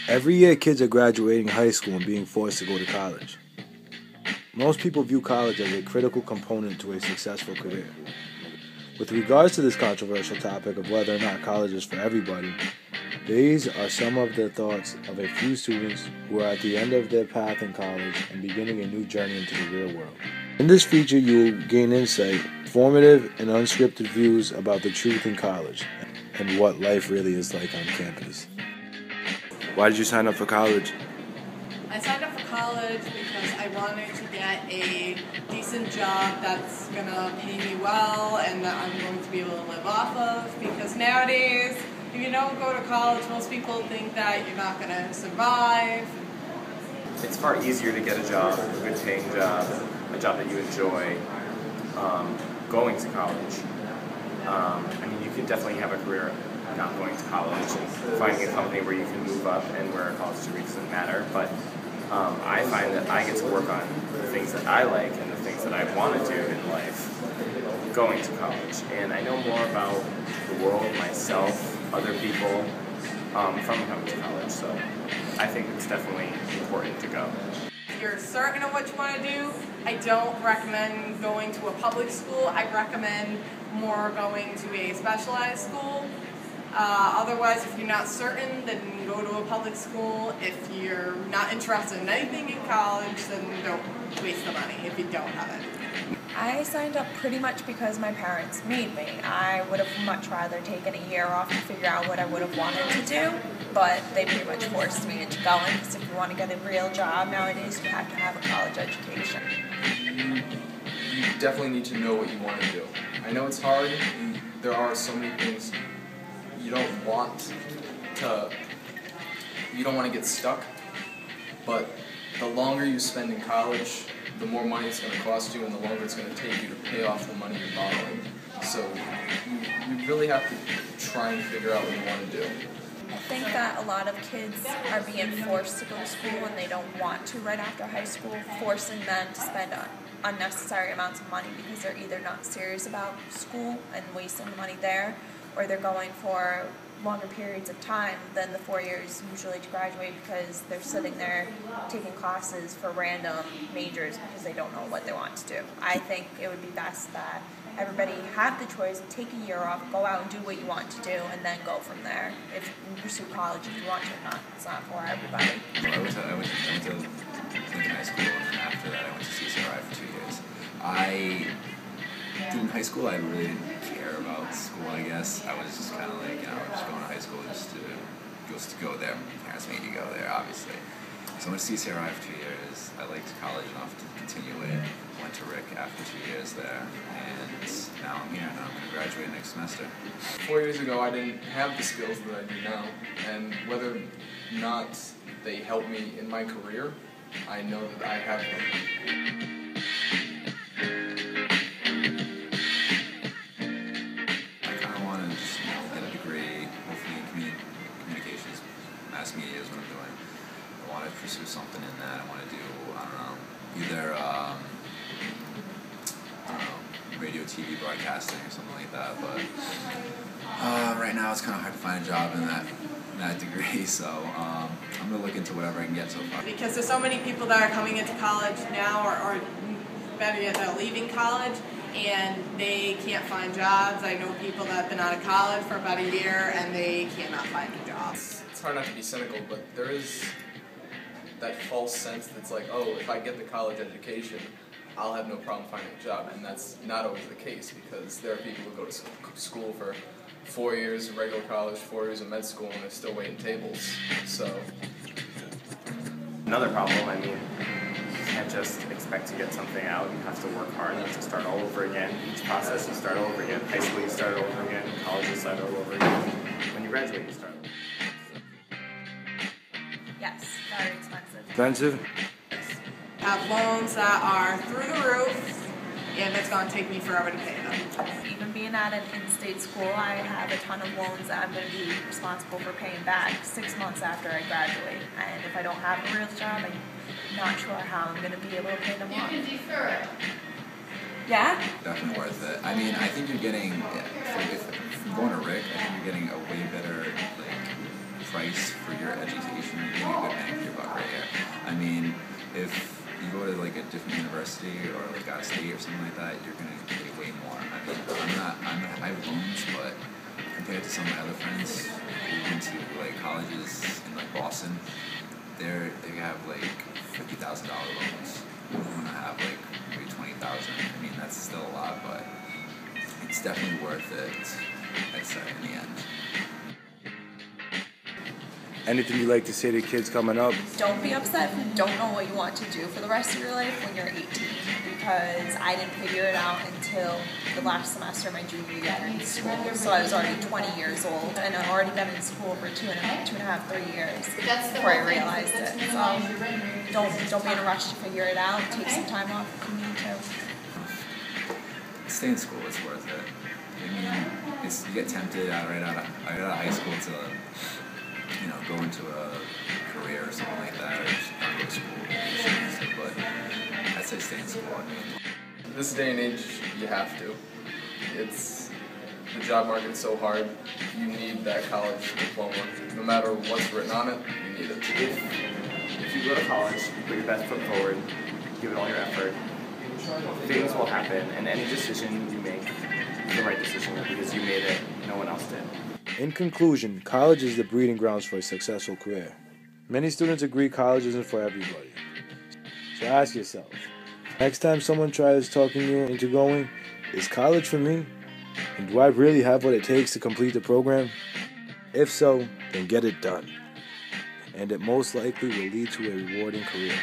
Every year, kids are graduating high school and being forced to go to college. Most people view college as a critical component to a successful career. With regards to this controversial topic of whether or not college is for everybody, these are some of the thoughts of a few students who are at the end of their path in college and beginning a new journey into the real world. In this feature, you will gain insight, informative and unscripted views about the truth in college and what life really is like on campus. Why did you sign up for college? I signed up for college because I wanted to get a decent job that's going to pay me well and that I'm going to be able to live off of, because nowadays, if you don't go to college, most people think that you're not going to survive. It's far easier to get a job, a good paying job, a job that you enjoy, going to college. I mean, you could definitely have a career not going to college and finding a company where you can move up and where a college degree doesn't matter, but I find that I get to work on the things that I like and the things that I want to do in life going to college. And I know more about the world, myself, other people from coming to college, so I think it's definitely important to go. If you're certain of what you want to do, I don't recommend going to a public school. I recommend more going to a specialized school. Otherwise, if you're not certain, then go to a public school. If you're not interested in anything in college, then don't waste the money if you don't have it. I signed up pretty much because my parents made me. I would have much rather taken a year off and figure out what I would have wanted to do, but they pretty much forced me into going, because if you want to get a real job nowadays, you have to have a college education. You definitely need to know what you want to do. I know it's hard, and there are so many things you don't want to get stuck, but the longer you spend in college, the more money it's going to cost you and the longer it's going to take you to pay off the money you're borrowing. So you really have to try and figure out what you want to do. I think that a lot of kids are being forced to go to school and they don't want to right after high school, forcing them to spend unnecessary amounts of money because they're either not serious about school and wasting the money there, or they're going for longer periods of time than the 4 years usually to graduate, because they're sitting there taking classes for random majors because they don't know what they want to do. I think it would be best that everybody have the choice, take a year off, go out and do what you want to do, and then go from there. If you pursue college if you want to or not, it's not for everybody. Well, I went to Lincoln High School, and then after that I went to Eeasier for 2 years. In high school, I really didn't care about school, I guess. I was just kind of like, just going to high school just to go there. My parents made you go there, obviously. So I went to Eeasier for 2 years. I liked college enough to continue it. Went to Rick after 2 years there, and now I'm here, and I'm going to graduate next semester. 4 years ago, I didn't have the skills that I do now, and whether or not they help me in my career, I know that I have them. Mass media is what I'm doing. I want to pursue something in that. I want to do, either radio, TV broadcasting or something like that. But right now it's kind of hard to find a job in that degree. So I'm gonna look into whatever I can get so far. Because there's so many people that are coming into college now, or better yet, they're leaving college, and they can't find jobs. I know people that have been out of college for about a year and they cannot find a job. It's hard not to be cynical, but there is that false sense that's like, oh, if I get the college education, I'll have no problem finding a job, and that's not always the case, because there are people who go to school for 4 years of regular college, 4 years of med school, and they're still waiting tables. So another problem, I mean, you can't just expect to get something out. You have to work hard. You have to start all over again. Each process you start all over again. High school you start all over again. College you start all over again. When you graduate you start all over again. Yes, very expensive. Expensive? Have loans that are through the roof, and it's going to take me forever to pay them. Even being at an in-state school, I have a ton of loans that I'm going to be responsible for paying back 6 months after I graduate. And if I don't have a real job, I'm not sure how I'm going to be able to pay them off. You can defer it. Yeah? Definitely worth it. I mean, I think you're getting, going to Rick, I think you're getting a way better price for your education. You're getting a good bang for your buck right here. I mean, if you go to a different university or out of state or something like that, you're gonna pay way more. I mean, I have loans, but compared to some of my other friends who went to colleges in Boston, they have $50,000 loans. I'm gonna have maybe $20,000. I mean, that's still a lot, but it's definitely worth it. I'd say in the end. Anything you'd like to say to kids coming up? Don't be upset if you don't know what you want to do for the rest of your life when you're 18, because I didn't figure it out until the last semester of my junior year in school. So I was already 20 years old, and I've already been in school for two and a half, 3 years before I realized it. So don't be in a rush to figure it out. Take some time off if you need to. Stay in school, it's worth it. I mean, you get tempted right out of high school to go into a career or something like that, or just not go to school. But I'd say stay in school. I mean, This day and age, you have to. The job market's so hard. You need that college diploma. No matter what's written on it, you need it. If you go to college, you put your best foot forward, give it all your effort, things will happen, and any decision you make is the right decision because you made it, no one else did. In conclusion, college is the breeding grounds for a successful career. Many students agree college isn't for everybody. So ask yourself, next time someone tries talking you into going, is college for me? And do I really have what it takes to complete the program? If so, then get it done. And it most likely will lead to a rewarding career.